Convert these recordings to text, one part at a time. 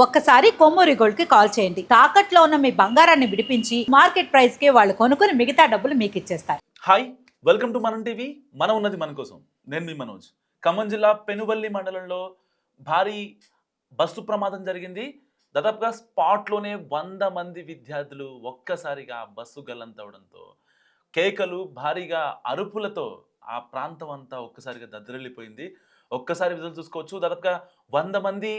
ఒక్కసారి కొమ్మూరి గోల్డ్ కి కాల్ చేయండి. తాకట్లో ఉన్న మీ బంగారాన్ని విడిపించి మార్కెట్ ప్రైస్ కి వాళ్ళు కొనుక్కుని మిగతా డబ్బులు మీకు ఇచ్చేస్తారు. హాయ్, వెల్కమ్ టు మనం టీవీ. మనం ఉన్నది మన కోసం. నేను మీ మనోజ్. ఖమ్మం జిల్లా పెనుబల్లి మండలంలో భారీ బస్సు ప్రమాదం జరిగింది. దాదాపుగా స్పాట్లోనే 100 మంది విద్యార్థులు ఒక్కసారిగా బస్సు గల్లంతవడంతో కేకలు, భారీగా అరుపులతో ఆ ప్రాంతం అంతా ఒక్కసారిగా దద్దరిల్లిపోయింది. ఒక్కసారి విజువల్ చూసుకోవచ్చు. దాదాపుగా 100 మంది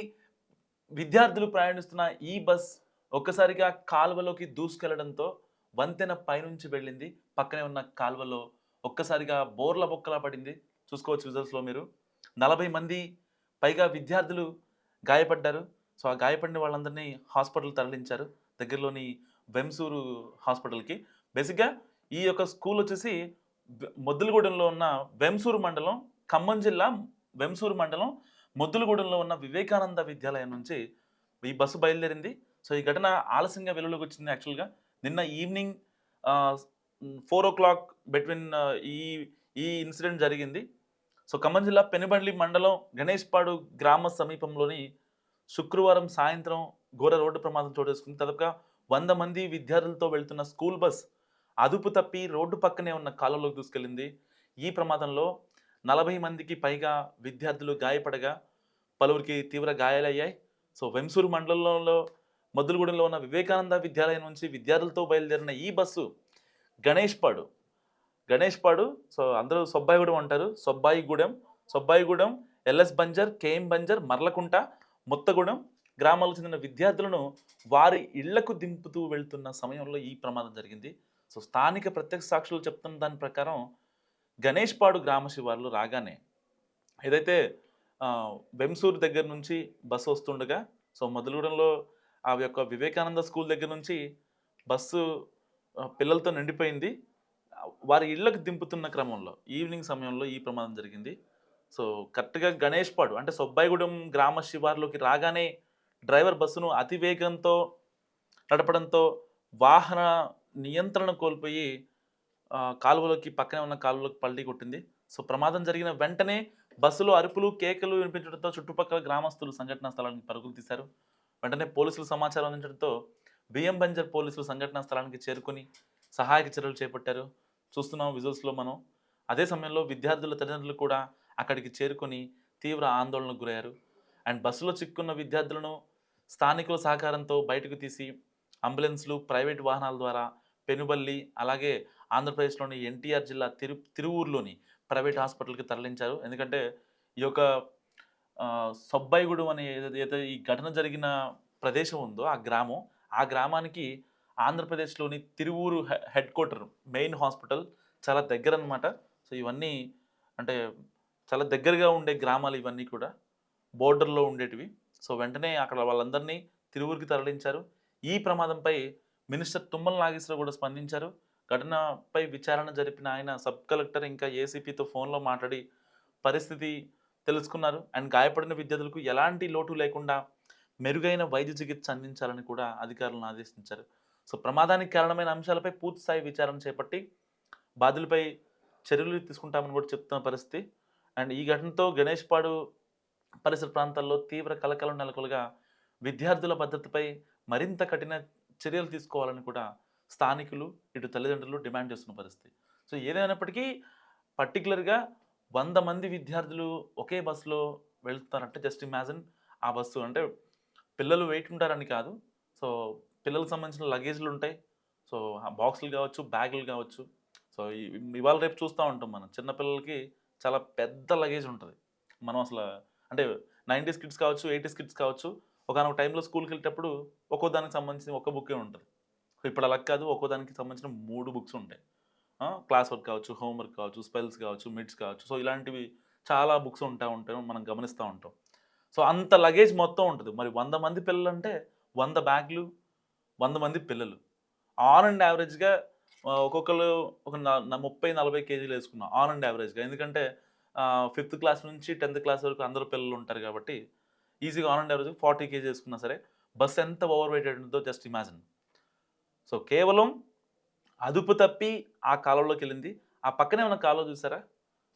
విద్యార్థులు ప్రయాణిస్తున్న ఈ బస్ ఒక్కసారిగా కాలువలోకి దూసుకెళ్లడంతో వంతెన పైనుంచి వెళ్ళింది. పక్కనే ఉన్న కాలువలో ఒక్కసారిగా బోర్ల బొక్కలా పడింది. చూసుకోవచ్చు విజువల్స్లో మీరు. 40 మంది పైగా విద్యార్థులు గాయపడ్డారు. సో ఆ గాయపడిన వాళ్ళందరినీ హాస్పిటల్ తరలించారు, దగ్గరలోని వెంసూరు హాస్పిటల్కి. బేసిక్గా ఈ యొక్క స్కూల్ వచ్చేసి మొద్దులగూడెంలో ఉన్న వెంసూరు మండలం, ఖమ్మం జిల్లా వెంసూరు మండలం మొద్దులగూడెంలో ఉన్న వివేకానంద విద్యాలయం నుంచి ఈ బస్సు బయలుదేరింది. సో ఈ ఘటన ఆలస్యంగా వెలుగులోకి వచ్చింది. యాక్చువల్గా నిన్న ఈవినింగ్ 4 o'clock బిట్వీన్ ఈ ఈ ఇన్సిడెంట్ జరిగింది. సో ఖమ్మం జిల్లా పెనుబండ్లి మండలం గణేష్పాడు గ్రామ సమీపంలోని శుక్రవారం సాయంత్రం ఘోర రోడ్డు ప్రమాదం చోటేసుకుంది. దాదాపుగా 100 మంది విద్యార్థులతో వెళ్తున్న స్కూల్ బస్ అదుపు తప్పి రోడ్డు పక్కనే ఉన్న కాలువలోకి దూసుకెళ్ళింది. ఈ ప్రమాదంలో 40 మందికి పైగా విద్యార్థులు గాయపడగా పలువురికి తీవ్ర గాయాలయ్యాయి. సో వెంసూరు మండలంలో మొద్దులగూడెంలో ఉన్న వివేకానంద విద్యాలయం నుంచి విద్యార్థులతో బయలుదేరిన ఈ బస్సు గణేష్పాడు సో అందరూ సొబ్బాయిగూడెం అంటారు, సొబ్బాయిగూడెం, ఎల్ఎస్ బంజర్, కేఎం బంజర్, మర్లకుంట, ముత్తగూడెం గ్రామాలకు చెందిన విద్యార్థులను వారి ఇళ్లకు దింపుతూ వెళ్తున్న సమయంలో ఈ ప్రమాదం జరిగింది. సో స్థానిక ప్రత్యక్ష సాక్షులు చెప్తున్న దాని ప్రకారం గణేష్పాడు గ్రామ శివార్లు రాగానే ఏదైతే వెంసూరు దగ్గర నుంచి బస్సు వస్తుండగా, సో మొదలగూడెంలో ఆ యొక్క వివేకానంద స్కూల్ దగ్గర నుంచి బస్సు పిల్లలతో నిండిపోయింది. వారి ఇళ్లకు దింపుతున్న క్రమంలో ఈవినింగ్ సమయంలో ఈ ప్రమాదం జరిగింది. సో కరెక్ట్గా గణేష్పాడు అంటే సొబ్బాయిగూడెం గ్రామ శివార్లోకి రాగానే డ్రైవర్ బస్సును అతివేగంతో నడపడంతో వాహన నియంత్రణ కోల్పోయి కాలువలోకి, పక్కనే ఉన్న కాలువలోకి పల్టీ కొట్టింది. సో ప్రమాదం జరిగిన వెంటనే బస్సులో అరుపులు, కేకలు వినిపించడంతో చుట్టుపక్కల గ్రామస్తులు సంఘటనా స్థలానికి పరుగులు తీశారు. వెంటనే పోలీసులు సమాచారం అందించడంతో బిఎం బంజర్ పోలీసులు సంఘటనా స్థలానికి చేరుకొని సహాయక చర్యలు చేపట్టారు. చూస్తున్నాం విజువల్స్లో మనం. అదే సమయంలో విద్యార్థుల తల్లిదండ్రులు కూడా అక్కడికి చేరుకొని తీవ్ర ఆందోళనకు గురయ్యారు. అండ్ బస్సులో చిక్కున్న విద్యార్థులను స్థానికుల సహకారంతో బయటకు తీసి అంబులెన్స్లు, ప్రైవేట్ వాహనాల ద్వారా పెనుబల్లి, అలాగే ఆంధ్రప్రదేశ్లోని ఎన్టీఆర్ జిల్లా తిరువూరులోని ప్రైవేట్ హాస్పిటల్కి తరలించారు. ఎందుకంటే ఈ యొక్క సొబ్బాయిగూడెం అనే ఏదైతే ఈ ఘటన జరిగిన ప్రదేశం ఉందో ఆ గ్రామానికి ఆంధ్రప్రదేశ్లోని Tiruvuru head quarter main hospital చాలా దగ్గర అనమాట. సో ఇవన్నీ అంటే చాలా దగ్గరగా ఉండే గ్రామాలు ఇవన్నీ కూడా, బోర్డర్లో ఉండేటివి. సో వెంటనే అక్కడ వాళ్ళందరినీ తిరువూరుకి తరలించారు. ఈ ప్రమాదంపై మినిస్టర్ తుమ్మల నాగేశ్వరరావు కూడా స్పందించారు. ఘటనపై విచారణ జరిపిన ఆయన సబ్ కలెక్టర్ ఇంకా ఏసీపీతో ఫోన్లో మాట్లాడి పరిస్థితి తెలుసుకున్నారు. అండ్ గాయపడిన విద్యార్థులకు ఎలాంటి లోటు లేకుండా మెరుగైన వైద్య చికిత్స అందించాలని కూడా అధికారులను ఆదేశించారు. సో ప్రమాదానికి కారణమైన అంశాలపై పూర్తిస్థాయి విచారణ చేపట్టి బాధ్యులపై చర్యలు తీసుకుంటామని కూడా చెప్తున్న పరిస్థితి. అండ్ ఈ ఘటనతో గణేష్పాడు పరిసర ప్రాంతాల్లో తీవ్ర కలకలం నెలకొలగా విద్యార్థుల భద్రతపై మరింత కఠిన చర్యలు తీసుకోవాలని కూడా స్థానికులు, ఇటు తల్లిదండ్రులు డిమాండ్ చేస్తున్న పరిస్థితి. సో ఏదైనప్పటికీ పర్టికులర్గా 100 మంది విద్యార్థులు ఒకే బస్సులో వెళ్తున్నారంటే జస్ట్ ఇమాజిన్. ఆ బస్సు అంటే పిల్లలు వెయిట్ ఉంటారని కాదు, సో పిల్లలకు సంబంధించిన లగేజ్లు ఉంటాయి. సో బాక్సులు కావచ్చు, బ్యాగులు కావచ్చు. సో ఇవాళ రేపు చూస్తూ ఉంటాం మనం, చిన్నపిల్లలకి చాలా పెద్ద లగేజ్ ఉంటుంది. మనం అసలు అంటే 90s కిడ్స్ కావచ్చు, 80s కిడ్స్ కావచ్చు, ఒకనొక టైంలో స్కూల్కి వెళ్ళేటప్పుడు ఒక్కో దానికి సంబంధించిన ఒక బుక్కే ఉంటుంది. ఇప్పుడు అలా కాదు, ఒక్కో దానికి సంబంధించిన 3 బుక్స్ ఉంటాయి. క్లాస్ వర్క్ కావచ్చు, హోంవర్క్ కావచ్చు, స్పెల్స్ కావచ్చు, మిడ్స్ కావచ్చు. సో ఇలాంటివి చాలా బుక్స్ ఉంటాయి, మనం గమనిస్తూ ఉంటాం. సో అంత లగేజ్ మొత్తం ఉంటుంది. మరి 100 మంది పిల్లలు అంటే 100 బ్యాగులు, 100 మంది పిల్లలు. ఆన్ అండ్ యావరేజ్గా ఒక్కొక్కరు ఒక 30-40 కేజీలు వేసుకున్నాం ఆన్ అండ్ యావరేజ్గా. ఎందుకంటే 5th క్లాస్ నుంచి 10th క్లాస్ వరకు అందరూ పిల్లలు ఉంటారు కాబట్టి ఈజీగా ఆన్ అండ్ యావరేజ్గా 40 కేజీ వేసుకున్నా సరే బస్ ఎంత ఓవర్ వెయిటెడ్ ఉందో జస్ట్ ఇమాజిన్. సో కేవలం అదుపు తప్పి ఆ కాలువలోకి వెళ్ళింది. ఆ పక్కనే ఉన్న కాలువ చూసారా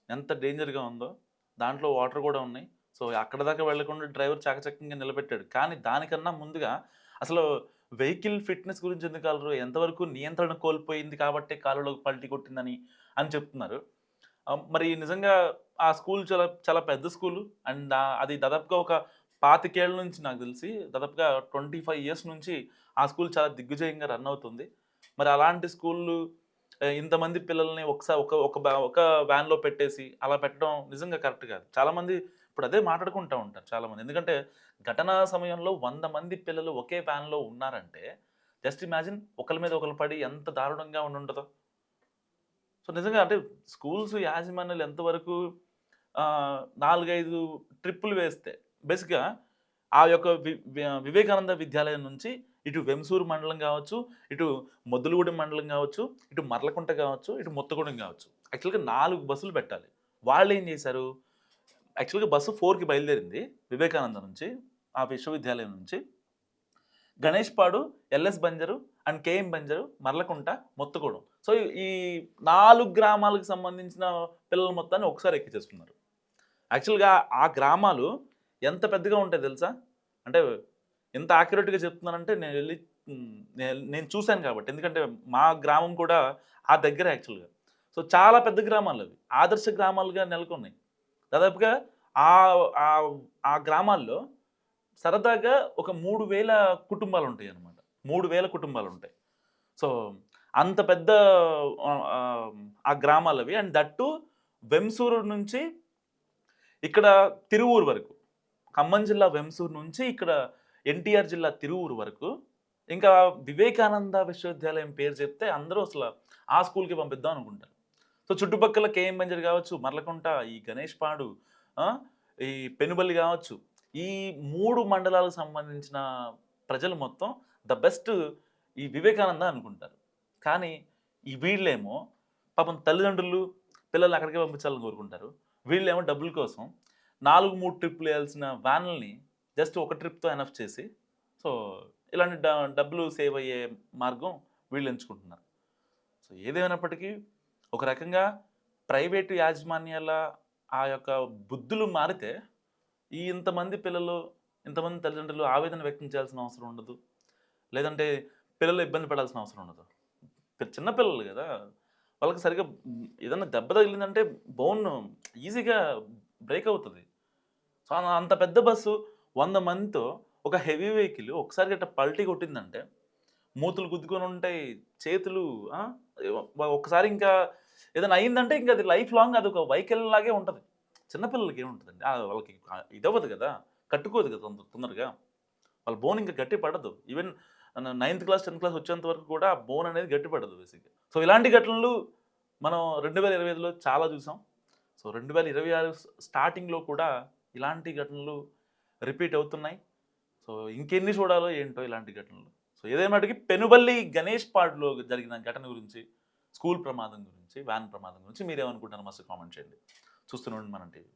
ఎంత డేంజర్గా ఉందో, దాంట్లో వాటర్ కూడా ఉన్నాయి. సో సో అక్కడ దాకా వెళ్ళకుండా డ్రైవర్ చాకచక్యంగా నిలబెట్టాడు. కానీ దానికన్నా ముందుగా అసలు వెహికల్ ఫిట్‌నెస్ గురించి ఎందుకు అలరు? ఎంతవరకు నియంత్రణ కోల్పోయింది కాబట్టే కాలులోకి పల్టీ కొట్టిందని అని చెప్తున్నారు. మరి నిజంగా ఆ స్కూల్ చాలా చాలా పెద్ద స్కూలు. అండ్ అది దాదాపుగా ఒక 25 ఏళ్ల నుంచి నాకు తెలిసి దాదాపుగా 25 ఇయర్స్ నుంచి ఆ స్కూల్ చాలా దిగ్విజయంగా రన్ అవుతుంది. మరి అలాంటి స్కూల్లు ఇంతమంది పిల్లల్ని ఒకసారి ఒక ఒక ఒక వ్యాన్‌లో పెట్టేసి అలా పెట్టడం నిజంగా కరెక్ట్ కాదు. చాలామంది ఇప్పుడు అదే మాట్లాడుకుంటా ఉంటారు చాలామంది. ఎందుకంటే ఘటనా సమయంలో 100 మంది పిల్లలు ఒకే వ్యాన్‌లో ఉన్నారంటే జస్ట్ ఇమాజిన్ ఒకళ్ళ మీద ఒకళ్ళు పడి ఎంత దారుణంగా ఉండుంటదో. సో నిజంగా అంటే స్కూల్స్ యాజమాన్యాలు ఎంతవరకు 4, 5 ట్రిప్పులు వేస్తే బేసిక్‌గా ఆ యొక్క వివేకానంద విద్యాలయం నుంచి ఇటు వెంసూరు మండలం గావచ్చు, ఇటు మొద్దులగూడెం మండలం గావచ్చు, ఇటు మర్లకుంట గావచ్చు, ఇటు ముత్తగూడెం గావచ్చు. యాక్చువల్‌గా 4 బస్సులు పెట్టాలి. వాళ్ళేం జేశారు, యాక్చువల్‌గా బస్సు 4కి బయలుదేరింది వివేకానంద నుంచి, ఆ విశ్వవిద్యాలయం నుంచి. గణేష్‌పాడు, ఎల్ఎస్ బంజరు అండ్ కేఎం బంజరు, మర్లకుంట, ముత్తగూడెం. సో, ఈ 4 గ్రామాలకు సంబంధించిన పిల్లల మొత్తాన్ని ఒకసారి ఎక్కించేసుకున్నారు. యాక్చువల్‌గా ఆ గ్రామాలు ఎంత పెద్దగా ఉంటాయో తెలుసా? అంటే ఎంత యాక్యురేట్‌గా చెప్తున్నానంటే నేనెళ్ళి నేను చూసాను కాబట్టి. ఎందుకంటే మా గ్రామం కూడా ఆ దగ్గరే యాక్చువల్‌గా. సో, చాలా పెద్ద గ్రామాలవి. ఆదర్శ గ్రామాలుగా నెలకొన్నాయి. దాదాపుగా ఆహ్, ఆహ్, ఆ గ్రామాల్లో సరదాగా ఒక 3000 కుటుంబాలుంటాయన్నమాట. 3000 కుటుంబాలుంటాయి. సో, అంత పెద్ద ఆ గ్రామాలవి. అండ్ దట్ టూ వెంసూరు నుంచి ఇక్కడ తిరువూరు వరకు. ఖమ్మం జిల్లా వెంసూరు నుంచి ఇక్కడ ఎన్టీఆర్ జిల్లా తిరువూరు వరకు. ఇంకా వివేకానంద విశ్వవిద్యాలయం పేరు చెప్తే అందరూ అసల ఆ స్కూల్‌కి పంపిద్దాం అనుకుంటారు. సో, చుట్టుపక్కల కేఎం బంజర్ గావచ్చు, మర్లకుంట, ఈ గణేష్‌పాడు, ఆ! ఈ పెనుబల్లి గావచ్చు. ఈ 3 మండలాలకు సంబంధించిన ప్రజలు మొత్తం ద బెస్ట్ ఈ వివేకానంద అనుకుంటారు. కానీ ఈ వీళ్ళేమో పాపం తల్లిదండ్రులు పిల్లల్ని అక్కడికే పంపించాలని కోరుకుంటారు. వీళ్ళేమో డబ్బుల కోసం 4, 3 ట్రిప్పులేయాల్సిన వ్యాన్‌లని జస్ట్ ఒక ట్రిప్‌తో ఎనఫ్ చేసి, సో, ఇలాంటి డబ్బులు సేవ్ అయ్యే మార్గం వీళ్ళు ఎంచుకుంటున్నారు. సో, ఏదేమైనప్పటికీ ఒక రకంగా ప్రైవేటు యాజమాన్యాల ఆ యొక్క బుద్ధులు మారితే ఈ ఇంతమంది పిల్లలు, ఇంతమంది తల్లిదండ్రులు ఆవేదన వ్యక్తం చేయాల్సిన అవసరం ఉండదు. లేదంటే పిల్లలు ఇబ్బంది పడాల్సిన అవసరం ఉండదు. చిన్న పిల్లలు గదా! వాళ్ళకి సరిగ్గా ఏదన్నా దెబ్బ తగిలిందంటే బోన్ ఈజీగా బ్రేక్ అవుతది. సో, అంత పెద్ద బస్సు 100 మందితో ఒక హెవీ వెహికల్ ఒకసారి గట్ట పల్టీ కొట్టిందంటే మూతులు గుద్దుకొని ఉంటాయి. చేతులు ఆ! ఒక్కసారి ఇంకా ఏదైనా అయిందంటే ఇంక అది లైఫ్ లాంగ్ అదొక వైకల్యంలాగే ఉంటది. చిన్న పిల్లలకి ఏముంటదండి? వాళ్ళకి ఇదవ్వదు గదా! కట్టుకోదు కదా! తొందరగా. వాళ్ళ బోన్ ఇంకా గట్టి పడదు. ఈవెన్ నైన్త్ క్లాస్, 10థ్ క్లాస్ వచ్చేంత వరకు కూడా బోన్ అనేది గట్టి పడదు బేసిక్‌గా. సో, ఇలాంటి ఘటనలు మనం 2025లో చాలా చూసాం. సో, 2026 స్టార్టింగ్‌లో కూడా ఇలాంటి ఘటనలు రిపీట్ అవుతున్నాయి. సో, ఇంకెన్ని చూడాలో ఏంటో ఇలాంటి ఘటనలు. సో, ఏదేమైనప్పటికీ పెనుబల్లి గణేష్ పాడ్‌లో జరిగిన ఘటన గురించి, స్కూల్ ప్రమాదం గురించి, వ్యాన్ ప్రమాదం గురించి మీరేమనుకుంటున్నారో మస్తు కామెంట్ చేయండి. చూస్తూనే ఉండండి మనం టీవీ.